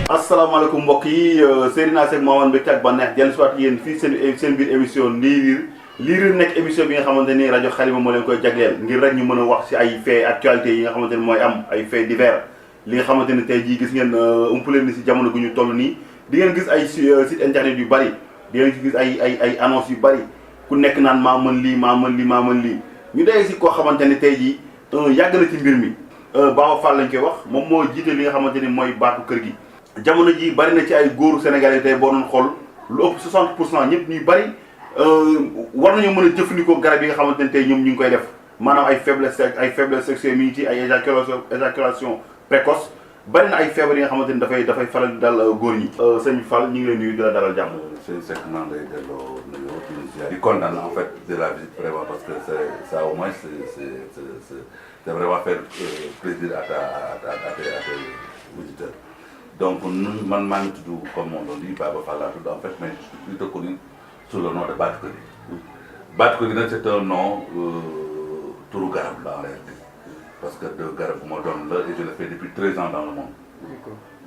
asalaamaaleykum mbokk yi Seydina Seck Mamadou Mbecte ak Banex dellu si waat yéen fii seen biir émission Liir nekk émission bi nga xamante ni rajo Xalima moo leen koy jagleel ngir rek ñu mën a wax si ay faits actualité yi nga xamante ni mooy am ay faits divers li nga xamante ni tey jii gis ngeen umpale ni si jamono gu ñu toll nii di ngeen gis ay site internet yu bari di ngeen gis ay annonce yu bari ku nekk naan maa mën lii ñu dee si koo xamante ni tey jii yàgg na ci mbir mi Baba Fall lañ koy wax moom moo jiite li nga xamante ni mooy baatu kër gi. jamono ji bari na ci ay góoru Sénégalais tey boo doon xool lu ëpp 60% ñëpp ñuy bari war nañoo mën a jëfandikoo garab yi nga xamante ne tey ñoom ñu ngi koy def maanaam ay faiblesse sexuelle mi ngi ci ay éjaculation précoce bari na ay feebar yi nga xamante ni dafay faral di dal góor ñi. sëñ Fall ñu ngi leen nuyu di la dalal jàmm. sëñ Seck maa ngi lay delloo nuyoo di kontaan en fait de la visite vraiment parce que ça au moins c'est vraiment faire plaisir à tes visiteurs. Donc, man comme on dit, Baba Fall, en fait, mais je suis plutôt connu sous le nom de Batkoli. Batkoli, c'est un nom tout garab en réalité. Parce que de garab, moi, donne là, et je le fais depuis 13 ans dans le monde.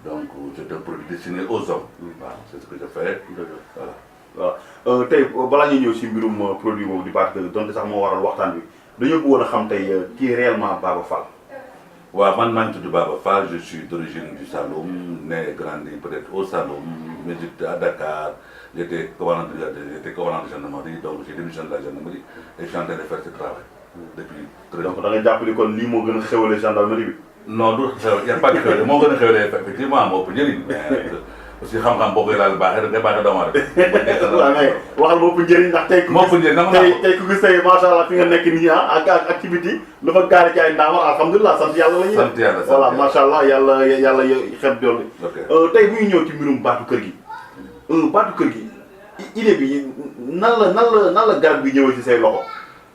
Donc, c'est un produit destiné aux hommes. Voilà, c'est ce que je fais. Voilà. Voilà. Tey balaa ñuy ñëw si mbirum produit boobu di Batkoli donte sax moo waral waxtaan bi dañoo bëggoon a xam tey kii réellement Baba Fall. Ouais, moi, je suis Baba Fall, je suis d'origine du Saloum, né et grandi peut-être au Saloum, mais j'étais à Dakar, j'étais commandant de gendarmerie, donc j'ai démissionné de la gendarmerie et je suis en train de faire ce travail depuis très longtemps. Donc, da nga jàpp ni kon lii moo gën a xewale gendarmerie bi. Non, il n'y a pas de xewale, moo gën a xewale effectivement moo ëpp njëriñ, mais aussi xam-xam boo koy laal baaxee da ngay baaxee doomu aadama. waaw mais waxal moo ëpp njëriñ ndax tey ku tey ku gis tey macha allah fi nga nekk nii ak activité lu fa gaare ci ay ndaamar alhamdulilah sant yàlla la ñuy def. sant yàlla voilà macha allah yàlla xeeb doole. tey bu ñu ñëw ci mbirum baatu kër gi. baatu kër gi idée bi nan la garab gi ñëwee ci say loxo.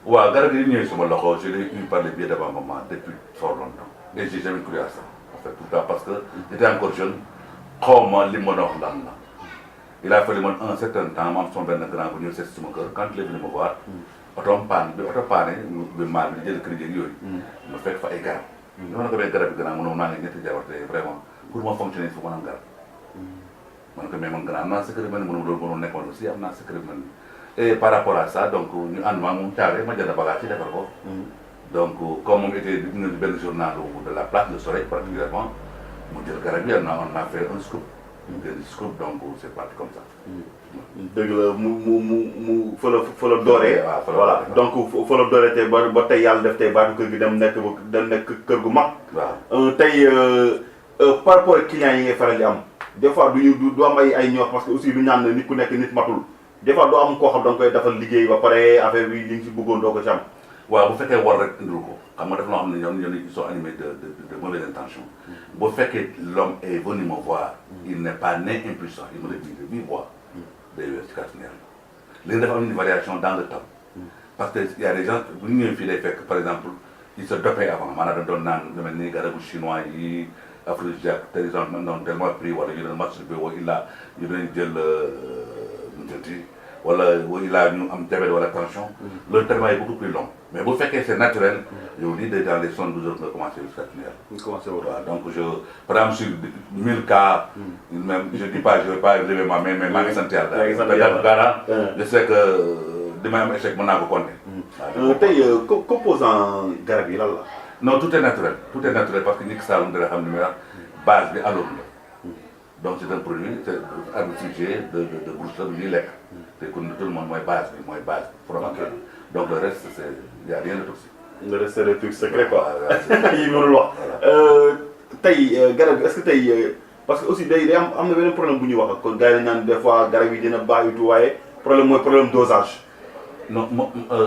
waaw garab gi ñëwee sama loxo je l'ai eu par le biais de ma maman depuis fort longtemps et j'ai jamais cru à ça en fait tout cas parce que j'étais encore jeune. xaw ma li ma doon wax lan la il a fallu man un certain temps ma am sama benn grand bu ñëw seet sama kër quand il est venu me voir oto paane bi maal bi jël crédit yooyu ma fekk fa ay garab li ma ne ko bee garab bi gannaaw mënoo naa ngi ñetti jabar te vraiment pour ma fonctionner fu ma am garab ma ne ko mais man gannaaw am naa secret mel ni mënu loolu mënul nekkoon aussi am naa secret mel ni et par rapport à ça donc ñu ànd maa moom caare ma jënd bagage ci defar ko donc comme moom était benn journal de la place de Soleil particulièrement mu jël garab yi on a fait un scoop. Donc c'est parti comme ça. dëgg la mu fa la dooree. voilà donc fa la dooree tey ba tey yàlla def tey baatu kër gi dem nekk kër gu mag. waaw tey par rapport ak clients yi ngay faral di am des fois du am ay ñor parce que aussi du ñaan nit ku nekk nit matul des fois doo am koo xam da nga koy defal liggéey ba pare affaire bi li nga si bëggoon doo ko ci am. waaw bu fekkee war rek indil ko xam nga def loo xam ne ñoom ils sont animés de mauvaises intentions. bu fekkee l'homme est venu me voir il n'est pas né impuissant il me le dit de vive voix day wér ci kàttanu Yàlla léegi dafa am une variation dans le temps parce que y a des gens bu ñu ñëwee fii day fekk par exemple ils se dopaient avant maanaam dañ doon naan lu mel ni garabu chinois yi aphrodisiaque te ils ont maintenant tellement pris wala ñu doon masturbé wala ñu doon jël wala ilaa ñu am diabète wala tension le traitement est beaucoup plus long mais bu fekkee c'est naturel yow lii day dans les 72 heures nga commencé jusqu'à waaw donc par exemple sur 1000 cas même je dis pas je vais pas lever ma main mais maa ngi sant yàlla garant je sais que damay am échec mën naa ko compter tey composant garab yi lan la non tout est naturel parce que ñi ki Saloum dara xam ne may wax base bi aloom la donc c'est un produit c'est un sujet de brousse la bu ñuy lekk te kon tout le monde mooy base bi donc le reste c'est y a rien de toxique. le reste c'est des trucs secrets quoi. yi mënul wax. tey garab bi est-ce que tey parce que aussi day am na beneen problème bu ñuy wax kon gars yi dañu naan des fois garab yi dina baax itu waaye problème mooy problème dosage. non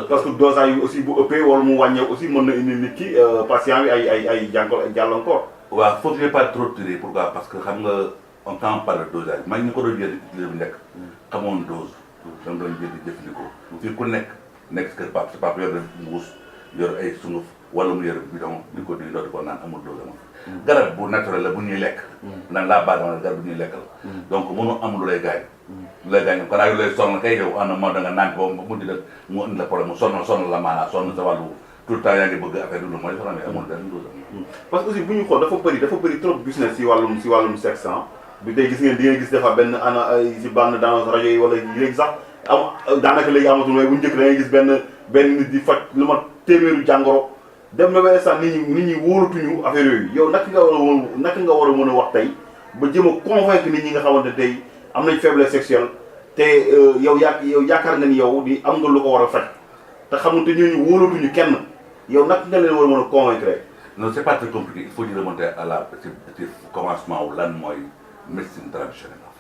parce que dosage yi aussi bu ëppee wala mu wàññeeku aussi mën na indi nit ki patient bi ay jàllankoor. waaw faut que pas trop tirer pourquoi parce que xam nga on quand on parle de dosage man ñu ko doon jël bu njëkk xamoon dose. dama doon jël di jëfandikoo. fii ku nekk kër papa sa papa yor mbuus yor ay sunguf wala mu yor bidon di ko naan amul dose amul. garab bu naturel la bu ñuy lekk. naan laa baax na garab bu ñuy lekk la. donc mënoo am lu lay gaañ. lu lay gaañ kon ay lu lay sonal kay yow en un moment da nga naan ko mu indi la problème mu sonal la maanaam sonn sa wàllu tout le temps yaa ngi bëgg affaire bi lu mooy soxla mais amul benn dose. parce que aussi bu ñu xool dafa bëri trop business si wàllum sexe bi tey gis ngeen di ngeen gis dafa benn ana si bande dans rajo yi wala léegi sax daanaka léegi amatul mais bu njëkk da ngay gis benn nit di faj lu ma téeméeru jàngoro dem na ba sax nit ñi wóolatuñu affaire yooyu yow naka nga war a mën a wax tey ba jëm a convaincre nit ñi nga xamante tey am nañ faiblesse sexuelle te yow yaakaar nga ni yow di am nga lu ko war a faj te xam te ñooñu wóolatuñu kenn yow naka nga leen war a mën a convaincre. Non, c'est pas très compliqué. Il faut y remonter à commencement où l'an mooy médecine traditionnelle en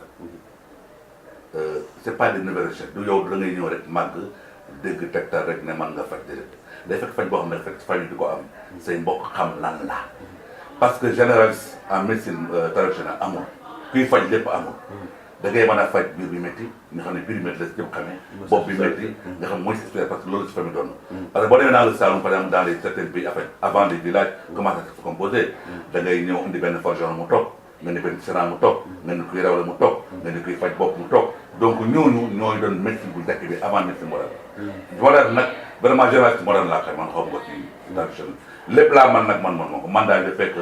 fait. C'est pas des nouvelles recettes du yow da ngay ñëw rek màgg dégg tegtal rek ne man nga faj déedéet day fekk faj boo xam ne fekk faj di ko am say mbokk xam lan la parce que généraliste en médecine traditionnelle amul kuy faj lépp amul. da ngay mën a faj biir bi métti nga xam ne biir bi métti la si jëm xamee bopp bi métti nga xam mooy si parce que loolu si famille doon parce que boo demee dans le Saloum par exemple dans les certains pays avant les villages comment ça se composé da ngay ñëw indi benn forgeron mu toog nga ni benn séran mu toog nga ni kuy rawale mu toog nga ni kuy faj bopp mu toog donc ñooñu ñooy doon médecine bu njëkk bi avant médecine moderne moderne nag vraiment généraliste moderne laa xam man xaw ma ko ci traditionnel lépp laa man nag man ko man daal de fekk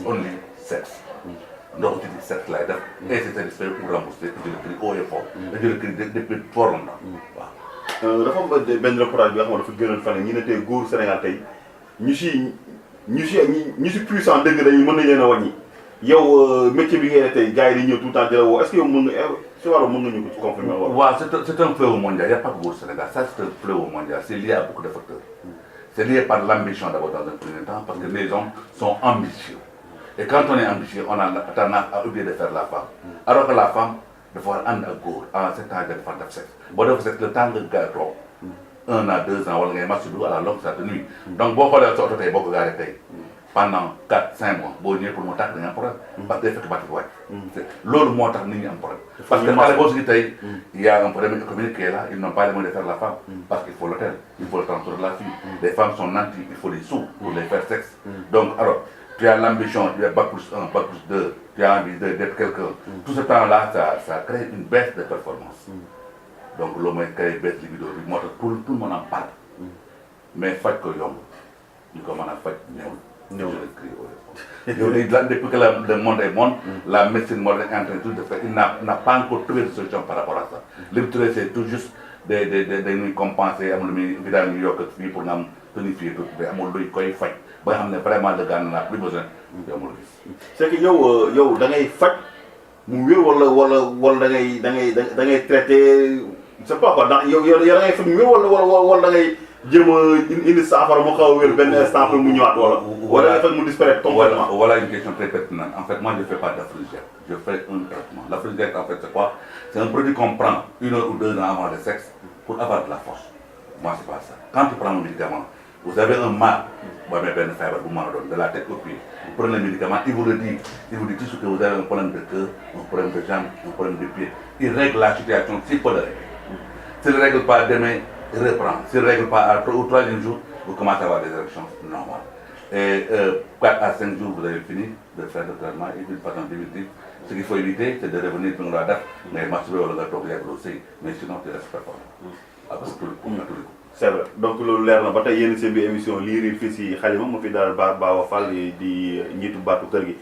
only sexe ndox ci sexe laay def et c'est satisfait pour rembourser je le crie haut et fort et je le crie depuis fort longtemps waaw dafa am benn reportage bi nga xam ne dafa gënoon fan ñi ne tey góoru Sénégal tey ñu si puissant dëgg dañu mën nañ leen a wàññi yow métier bi ngay def tey gars yi di ñëw tout le temps di la woo est-ce que yow mën nga si wàllu mën nga ñu ko ci confirmer wala. waaw c'est un fléau mondial il y a pas que góor Sénégal ça c'est un fléau mondial c'est lié à beaucoup de facteurs c'est lié par l'ambition d'abord dans un premier temps parce que les hommes sont ambitieux et quand on est ambitieux on a tendance à oublier de faire la femme alors que la femme dafa war a ànd ak góor en ce temps dafa def sexe boo def sexe le temps nga gaa toog 1 à 2 ans wala ngay masturber à la longue ça te nuit donc boo xoolee sa oto tey boo ko gaaree tey pendant 4-5 mois boo ñëwee pour mu tàkk da nga am problème parce que day fekk bàtt bi wàcc loolu moo tax nit ñi am problème parce que xale boo si tey il y a un problème économique qui est là ils n'ont pas les moyens de faire la femme parce qu'il faut l'hôtel il faut le transport de la fille les femmes sont nantis il faut les sous pour les faire sexe donc alors tu as l'ambition, tu as bac plus 1, bac plus 2, tu as envie d'être quelqu'un. Tout ce temps-là, ça crée une baisse de performance. Donc, l'homme crée une baisse de libido. Tout le monde en parle. Mais faites que l'homme, il commence à faire je le crie. Depuis que le monde est monde, la médecine moderne est en train de faire. Il n'a pas encore trouvé de solution par rapport à ça. L'habitude, c'est tout juste de nous compenser, évidemment, pour nous tonifier tout, mais nous koy faj ba nga xam ne vraiment le gars n'a plus besoin yow mu gis. c'est que yow da ngay faj mu wér wala da ngay traité c'est pas quoi ndax yow da ngay faj mu wér wala da ngay jéem a indi saafara mu xaw a wér benn instant pour mu ñëwaat wala da ngay faj mu disparaître complètement. Voilà une question très pertinente. En fait moi je fais pas d'aphrodisiaque, je fais un traitement. L'aphrodisiaque en fait c'est quoi? C'est un produit qu'on prend 1 heure ou 2 heures avant le sexe pour avoir de la force. Moi c'est pas ça. Quand tu prends un médicament, vous avez un mal, de la tête aux pieds. Vous prenez le médicament, il vous le dit tout ce que vous avez un problème de cœur, un problème de jambe, un problème de pied. Il règle la situation s'il peut le régler. S'il ne règle pas demain, il reprend. S'il ne règle pas à 3 ou 3e jour, vous commencez à avoir des érections normales. Et 4 à 5 jours, vous avez fini de faire le traitement et d'une façon définitive. Ce qu'il faut éviter, c'est de revenir dans la date, mais masturber ou le gâteau, mais sinon, tu restes performant. À tous les coups. C'est vrai donc loolu leer na ba tey yéen seen bi émission lii riir fii si Xalima ma fi daal Baba Fall di njiitu baatu kër gi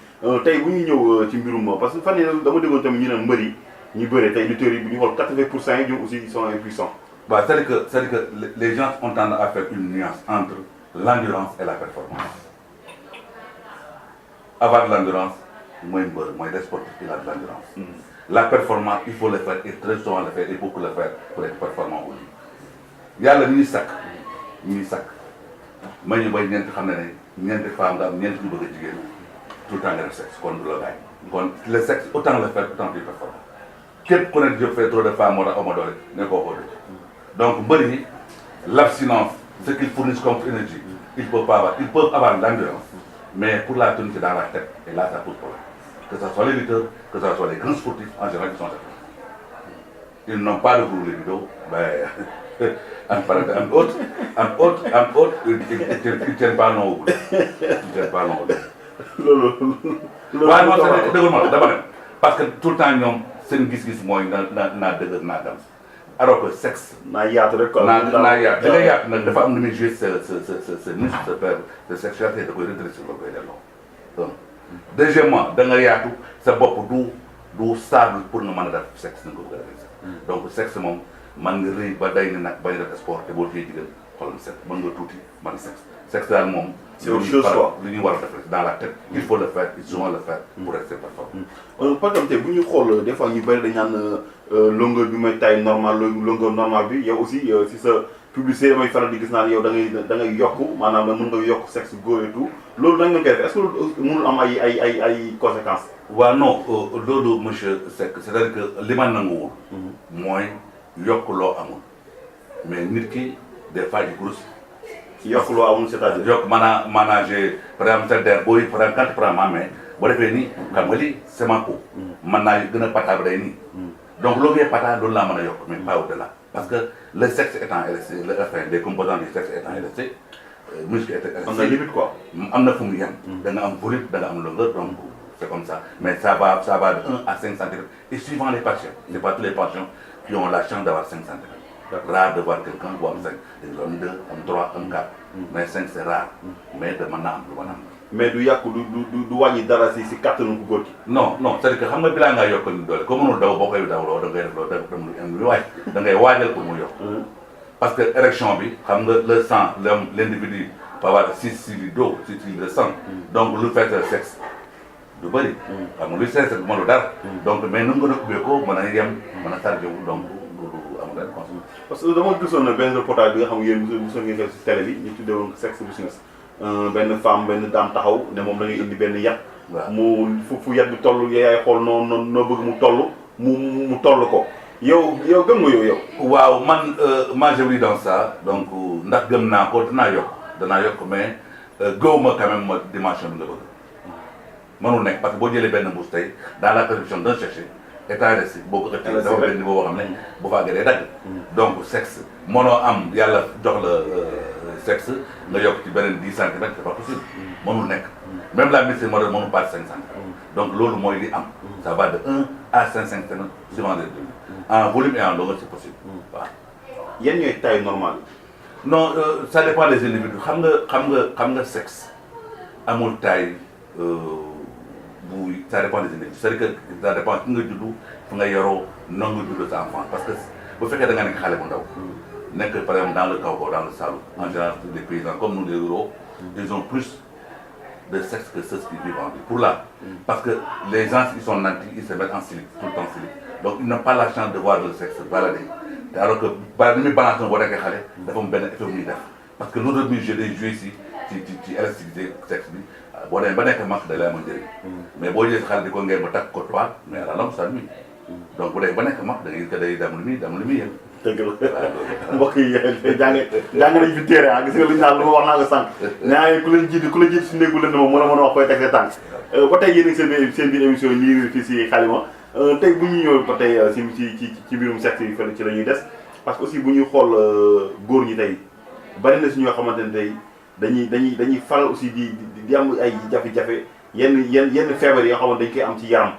tey bu ñu ñëw ci mbirum parce que fan yii dama déggoon tamit ñu ne mbër yi ñu bëree tey lutteurs yi bu ñu xool 80% yi ñoom aussi ils sont impuissants. Bah, c'est-à-dire que les gens ont tendance à faire une nuance entre l'endurance et la performance. Avoir de l'endurance mooy mbër mooy des sportifs il a de l'endurance. La performance il faut le faire et très souvent le faire et beaucoup le faire pour être performant aussi. yàlla mi ngi sakk ma ñu bay ñeenti xam ne ñeenti femme nga am ñeenti ñu bëgg a jigéen tout le temps nga def sexe kon du la gaañ kon le sexe autant le faire autant tu performes képp ku ne je fais trop de femmes moo tax ama doole ne koo xool donc mbër yi l'abstinence ce qu'ils fournissent comme énergie ils peuvent avoir l'endurance mais pour la tenue c'est dans la tête et là ça pose problème que ça soit les lutteurs que ça soit les grands sportifs en général ils sont d'accord ils n'ont pas de goût les vidéos en autre, ils ne tiennent pas long au bout. Parce que tout le temps, c'est une gis-gis moi, alors que sexe. Les femmes ne jouent ce muscle de sexualité de redresser le long. Deuxièmement, dans le yatou, c'est beaucoup d'où du stable pour nga mën a def sexe na nga ko bëgg a defee donc sexe moom man nga rëy ba day ni nag bañ a def sport te boo téye jigéen xoolal sexe mën nga tuuti mën sexe daal moom c'est autre chose quoi lu ñu war a def rek dans la tête il faut le faire il souvent le faire pour rester performant. par exemple tey bu ñu xool des fois ñu bëri dañ naan longueur bi may taille normale longueur normale bi yow aussi si sa publicité damay faral di gis naan yow da ngay yokk maanaam mën nga yokk sexe góor et tout loolu dañ nga koy def est-ce que mënul am ay conséquences. waaw non loolu monsieur Seck c'est-à-dire que li ma nanguwul mooy yokk loo amul mais nit ki des fois il grossit. yokk loo amul c'est-à-dire. yokk maanaam j'ai par exemple sa der booy par exemple quand tu prends ma main boo defee nii xam nga lii c'est ma peau mën naa gën a pata bi day nii donc loo koy pata loolu laa mën a yokk mais pas au-delà parce que le sexe étant élastique enfin les composants du sexe étant élastique muscle étant am na limite quoi. am na fu mu yem da nga am volume da nga am longueur donc c'est comme ça mais ça va de 1 à 5 centimètres et suivant les patients c'est pas tous les patients qui ont la chance d'avoir 5 centimètres. Rare de voir quelqu'un bu am 5 dañu am 2 am 3 am 4 mais 5 c'est rare mais de mën naa am lu mën a am. mais du yàqu du wàññi dara si kattanu ko góor gi. non c'est-à-dire que xam nga bilaa ngaa yokk ni doole ko mënul daw boo koy dawloo da ngay def loolu dem lu waaj da ngay waajal pour mu yokk parce que érection bi xam nga le sang l'individu peut avoir 6 litres d'eau 6 litres de sang donc lu fait sexe du bëri xam nga luy sexe bu mënul dara donc mais nu mu gën a ubbee ko mën a yem mën a chargé wu donc amul benn conséquence. parce que dama gisoon na benn reportage bi nga xam ne yéen mosoon ngeen def si télé bi ñu tuddee woon sexe business benn femme benn dame taxaw ne moom da ngay indi benn yat. waaw mu fu yat bi toll yaay xool noo bëgg mu toll mu toll ko yow gëm nga yow. waaw man j'évolue dans ça donc ndax gëm naa ko danaa yokk mais gëwuma quand même ma dimension bi nga bëgg mënul nekk parce que boo jëlee benn mbuus tey dans la perception d'un chercheur état de boo ko xëccee dafa benn niveau boo xam ne bu fa àggee day dagg donc sexe mënoo am yàlla jox la sexe nga yokk ci beneen 10 centimètres c'est pas possible mënul nekk même la médecine moderne mënul pas 5 centimètres donc loolu mooy li am ça va de 1 à 5 centimètres suivant les deux en volume et en longueur c'est possible waaw. yan ñooy taille normale yi. non ça dépend des individus xam nga sexe amul taille ça dépend des individus c'est-à-dire que ça dépend ki nga juddu fu nga yoroo noonu nga juddu sa enfant parce que bu fekkee da nga nekk xale bu ndaw nekk par exemple dans le Kaw dans le Saloum en général les paysans comme nous les ruraux ils ont plus de sexe que ceux qui vivent en ville pour là parce que les gens ils sont nantis ils se mettent en silice tout le temps silice donc ils n'ont pas la chance de voir le sexe balader alors que ni muy balance boo nekkee xale dafa am benn effet bu muy def parce que l'autre budget day joué ci élasticité sexe bi boo demee ba nekk mag da lay amoon njëriñ mais boo jëlee xale di ko ngeen ba takk ko toile mais à la longue ça nuit donc bu dee ba nekk mag da ngay ko day dem lu muy yëg. dëgg la mbokk yi jàng nañ fi téere gis nga lu ñu naan lu ma wax naa ko sànq ñaare ku leen jiitu si néegu lënd moom mën a wax koy teg sa tànk ba tey yéen a seen biir émission yi fii si Xalima tey bu ñuy ñëw ba tey ci mbirum sexe yi fële ci la ñuy des parce que aussi bu ñuy xool góor ñi tey bari na si ñoo xamante ne tey dañuy faral aussi di am ay jafe-jafe yenn feebar yi nga xamante dañ koy am ci yaram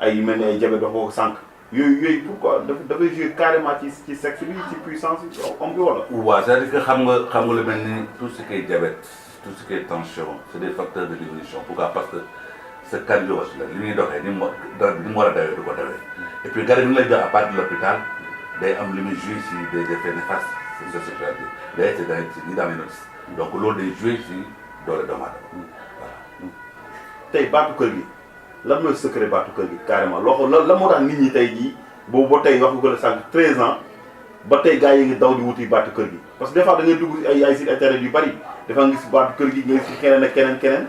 ay mel ni ay diabète dafa ko sànq yooyu pourquoi dafay jouer carrément ci sexe bi ci puissance bi homme bi wala. waaw c'est-à-dire que xam nga lu mel ni tout ce qui est diabète tout ce qui est tension c'est des facteurs de diminution pourquoi parce que sa cardiovasculaire li ñuy doxee ni mu war a dawee du ko dawee et puis garab yi ñu lay jox à partir de l'hôpital day am li muy jouer si des effets néfastes si sa sécurité day c'est dans les notices donc loolu day jouer si doole doomu aadama voilà. tey baatu kër gi lan mooy secret baatu kër gi carrément loo la moo tax nit ñi tey jii boobu ba tey wax nga ko la sànq 13 ans ba tey gars yi ngi daw di wuti baatu kër gi parce que des fois da ngay dugg ay site internet yu bari dafa nga gis baatu kër gi nga gis keneen ak keneen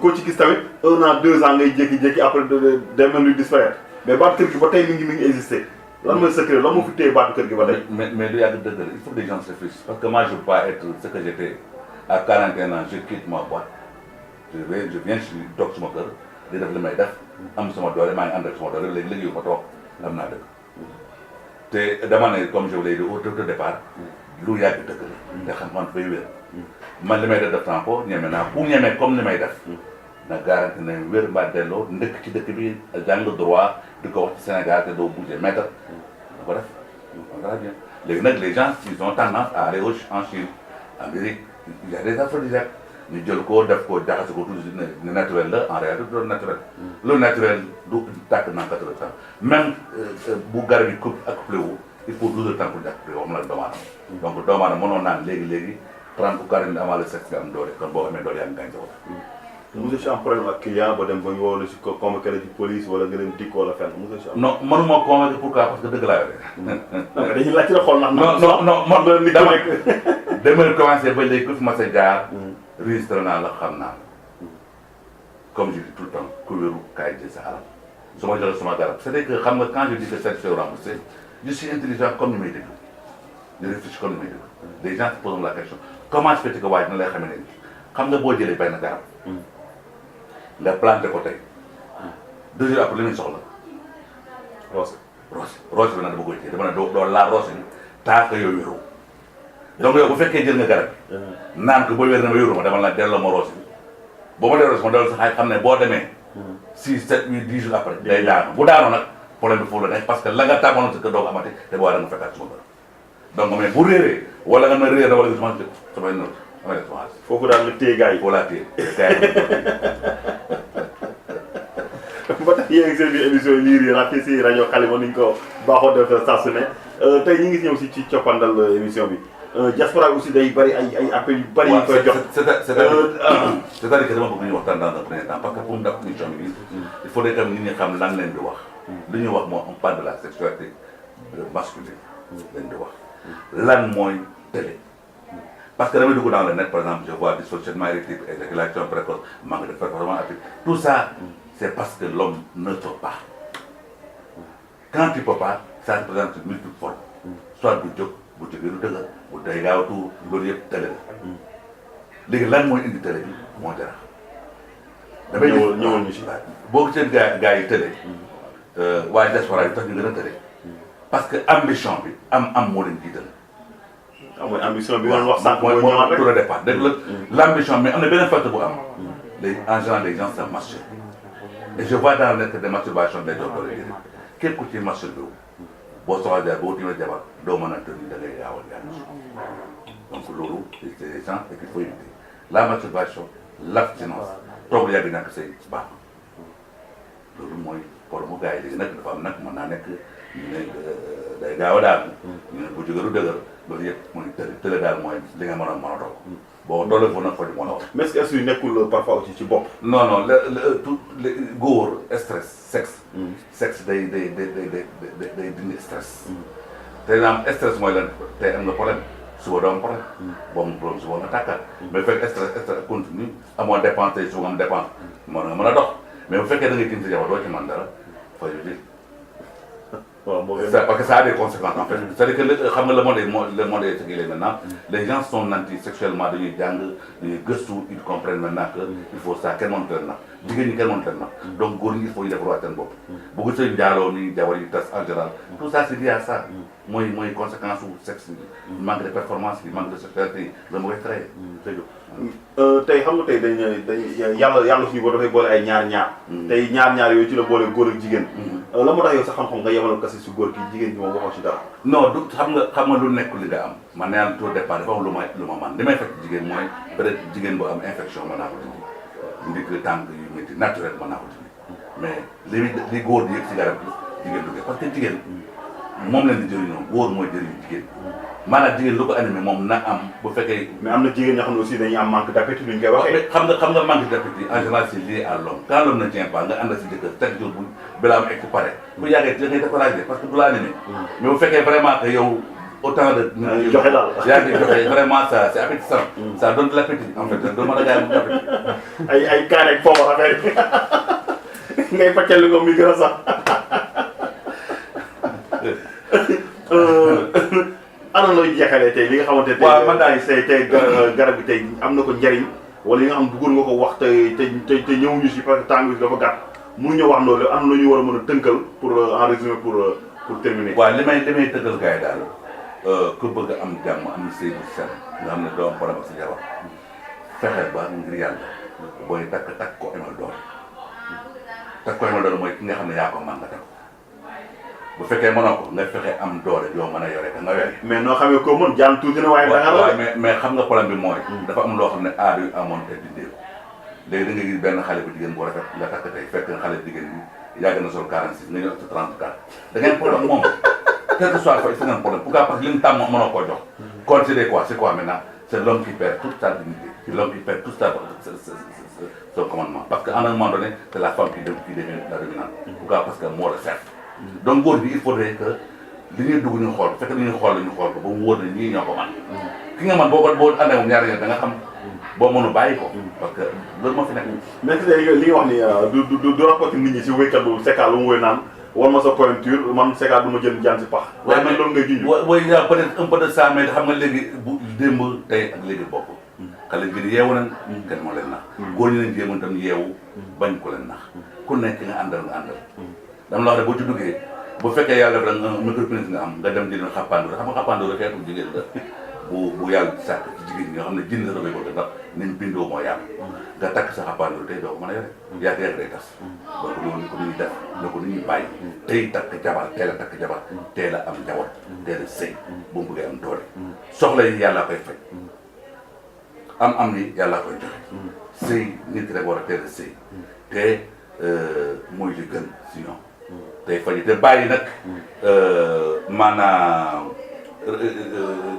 koo ci gis tamit 1 an 2 ans ngay jékki-jékki après day mel ni disparaître mais baatu kër gi ba tey mi ngi exister lan mooy secret lan moo fi téye baatu kër gi ba tey. mais du yàgg dëgg la il faut que les gens réfléchissent parce que moi je veux pas être ce que j'étais à 41 ans je quitte ma boîte je viens toog suma kër di def li may def am sama doole maa ngi ànd ak sama doole léegi liggéeyu ma toog am naa dëgg te dama ne comme je vous l'ai dit au départ lu yàgg dëgg la te xam-xam dafay wér man li may def temps ko ñeme naa ku ñeme comme li may def na garanti ne wér mbaa delloo ndëkk ci dëkk bi jàng droit di ko wax ci Sénégal te doo bouger maître da ko def on verra bien léegi nag les gens ils ont tendance à aller en Chine Amérique il y a des aphrodisiaques ñu jël ko def ko jaxase ko toujours ne naturel la en réalité du naturel. le naturel du tàkk dans 4 heures de temps même bu garab yi accouplé wu il faut 12 heures de temps pour ñu accouplé waxuma la doomu aadama. donc doomu aadama mënoon naan léegi 30 ou 40 avant le sexe nga am doole kon boo amee doole yaa ngi gàncax monsieur si am problème ak client ba dem ba ñu woo la si ko convoqué la ci police wala nga dem dikk wala fenn monsieur si am. non mënuma convaincre pourquoi parce que dëgg laa yore. non dañuy laaj la xool ndax. non man nit dama dama commencé ba léegi ku fi ma sa jaar. registré naa la xam naa la. comme je dis tout le temps ku wéru kaay jël sa alal su ma joxe sama garab c'est-à-dire que xam nga quand je dis que c'est remboursé je suis intelligent comme ni may déglu je réfléchis comme ni may déglu les gens se posent la question comment se fait que waaj na lay xamee ne xam nga boo jëlee benn garab. nga planté ko tey 2 jours après li muy soxla roose bi nag dama koy téye dama ne doo laal roose bi tant que yow wéru donc yow bu fekkee jël nga garab bi naan ko boo wér na ma wéru ma dama la delloo ma roose bi boo ma delloo roose ma delloo sa xaay xam ne boo demee 6 7 8 10 jours après day daanu bu daanoo nag problème bi foofu la nekk parce que la nga tàmmoon sa kër doo ko amati te boo war a nga fekkaat suma kër donc mais bu réeree wala nga na réer na wala nga samay noonu amay def semence foofu daal la téye gars yi. foo laa téye gars yi ba tax yéen seen biir émission liir yi nag fii si rajo Xalima ni ñu ko baaxoo def saa su ne tey ñu ngi ñëw si ci coppandal émission bi diaspora aussi day bari ay appels yu bari yu koy jox. c'est-à-dire que dama bëgg ñu waxtaan dans un premier temps parce que pour mu def émission bi il faudrait que nit ñi xam lan leen di wax. li ñuy wax moo on parle de la sexualité masculine leen di wax lan mooy télé. parce que damay dugg dans le net par exemple je vois dysfonctionnement érectile éjaculation précoce manque de performance active tout ça. C'est parce que l'homme ne peut pas. Quand il ne peut pas, ça se présente sous multiples formes. Soit du jóg bu jógee du dëgër bu day gaaw a tuur loolu yëpp télé la. léegi lan mooy indi télé bi moo jarax. damay ñëwal ñu si boo gisee gars yi télé. waaye diaspora yi tax ñu gën a télé. parce que ambition bi am moo leen jiital. mooy ambition bi nga wax sànq mooy tout le départ dégg la l'ambition mais am na beneen facteur bu am. en général les gens se masturbent. Et je vois dans le net que des masturbations day doon doole jëriñ képp ku ci masturbé wu boo soxla jaar boo tiimee jabar doo mën a tënk da ngay yaawal yàlla donc loolu c'est des gens et qu'il faut éviter la masturbation l'abstinence toog yàgg ñàkk say baax loolu mooy problème mu gars yi léegi nag dafa am nag mën naa nekk ñu ne day gaaw a daal ñu ne bu jógaru dëgër loolu yëpp mooy tële daal mooy li nga mën a toog bon doole foofu nag foofu moo la wax. mais est-ce que nekkul parfois aussi ci bopp. non tout góor stress sexe. sexe day dindi stress. te naam stress mooy lan tey am nga problème suba doo am problème. boo am problème suba nga tàkkaat. mais bu fekkee stress continue amoo dépense tey suba nga am dépense mën a dox mais bu fekkee da ngay tiim sa jabar doo ci mën dara fa yu parce que ça a des conséquences en fait. C'est-à-dire que xam nga le monde est ce qu'il est maintenant. Les gens sont nantis sexuellement dañuy jàng dañuy gëstu ils comprennent maintenant que il faut ça kenn mënut leen na jigéen ñi kenn mënut leen na donc góor ñi il faut ñu defarwaat seen bopp. bu gisee njaaloo ni jabar yi tas en général. tout ça c'est lié à ça. mooy conséquence su sexe manque de performance bi manque de sexualité yi la ma koy créé. tey xam nga tey dañ yàlla suñu boo dafay boole ay ñaar. tey ñaar yooyu ci la boole góor ak jigéen. la moo tax yow sa xam-xam nga yemal kese si góor ki jigéen ñi moom waxoo si dara. non du xam nga lu nekk li nga am man nee naa tout départ dafa am lu ma man li may fekk jigéen mooy peut-être jigéen boo am infection mën naa ko dindi ndig tànk yu métti naturel mën naa ko dindi mais li góor di yëg si garab gi jigéen du parce que jigéen moom leen di jëriñoo góor mooy jëriñu jigéen maanaam jigéen lu ko animé moom na am bu fekkee. mais am na jigéen ñoo xam ne aussi dañuy am manque d'appétit lu ñu koy waxee. xam nga manque d'appétit en général c'est lié à l'homme quand l'homme ne tient pas nga ànd si jëkkër chaque jour bu balaa am egg pare. bu yàggee da ngay découragé parce que du la animé. mais bu fekkee vraiment que yow autant de. joxe daal yaa ngi joxe vraiment ça c'est appétissant. ça donne de l'appétit en fait doo mën a gaay mu appétit. ay kaan ak foofu affaire yi ngay pàccal li nga mi gën a sax. ana looy jeexalee tey li nga xamante ne. waaw man daal tey garab bi tey am na ko njariñ wala li nga xam bëggoon nga ko wax te ñëwuñu si parce que temps bi dafa gàtt mënuñu wax loolu am na lu ñu war a mën a tënkal pour en résumé pour terminer. waaw li may tënkal gars yi daal ku bëgg a am jàmm am sëy bu sell nga xam ne doo am problème ak sa jabar fexe ba ngir yàlla booy takk ko emal doole takk ko emal doole mooy ki nga xam ne yaa ko mën nga takk bu fekkee mënoo ko nga fexe am doole yoo mën a yore ka nga yore. mais noo xamee ko mën jaan tuuti na waaye danga la mais xam nga problème bi mooy. dafa am loo xam ne aar yu amoon te dindee ko léegi da nga gis benn xale bu jigéen bu rafet nga takk tey fekk nga xale jigéen bi yàgg na sol 46 nga ñëw sa 34 da ngeen problème moom quel que soit fa ngeen problème pourquoi parce que li mu tàmm mënoo koo jox. considérez quoi c'est quoi maintenant c'est l'homme qui perd toute sa dignité c'est l'homme qui perd toute son commandement parce que à un moment donné c'est la femme qui devient la dominante. pourquoi parce que moo la seet. donc góor bi il faudrait que li ñuy dugg ñu xool fekk li ñuy xool la ñu xool ko ba mu wóor ne ñii ñoo ko man ki nga man boo àndee moom ñaari yoon da nga xam boo mënu bàyyi ko parce que loolu moo fi nekk. mais li nga wax ni du rapporté nit ñi si wéykat bu Secka lu mu wéy naan war ma sa pointure man Secka du ma jël jaan si pax. waaye man loolu ngay junj. waaye peut-être un peu de ça mais xam nga léegi bu démb tey ak léegi bokk. xale bi di yeewu nañ. kenn moo leen nax. góor ñi nañ jéemoon tam yeewu bañ ko leen nax ku nekk nga àndal nga àndal. dama la wax ne boo ci duggee bu fekkee yàlla def da nga micropénis nga am nga dem jël xappaandu xam nga xappaandu rek xeetu jigéen la bu yàlla sàkk ci jigéen ñi nga xam ne jinn la rabee ko ndax niñ bindoo moo yàlla nga takk sa xappaandu tey doo ko mën a yore yàgg day tas donc loolu ni ko nit ñi def ne ko nit ñi bàyyi tey takk jabar teel a takk jabar teel a am njaboot teel a sëy bu mu bëggee am doole soxla yi yàllaa koy faj am ni yàllaa koy joxe sëy nit rek war a teel a sëy te mooy li gën sinon tey faj te bàyyi nag maanaam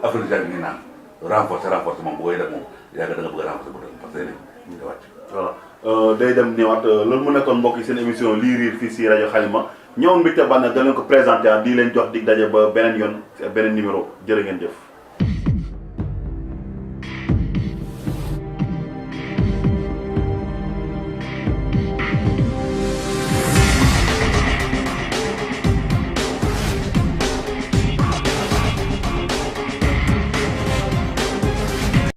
affaire bi ñu naan renforcer moom bu koy def moom yàgg da nga bëgg a renforcer bu parce que léegi da wàcc. voilà day dem ñëwaat loolu mu nekkoon mbokk yi seen émission lii riir fii si rajo Xalima ñëwoon mbégte bànneex da leen ko présenté di leen jox dig daje ba beneen yoon beneen numéro jërë ngeen jëf.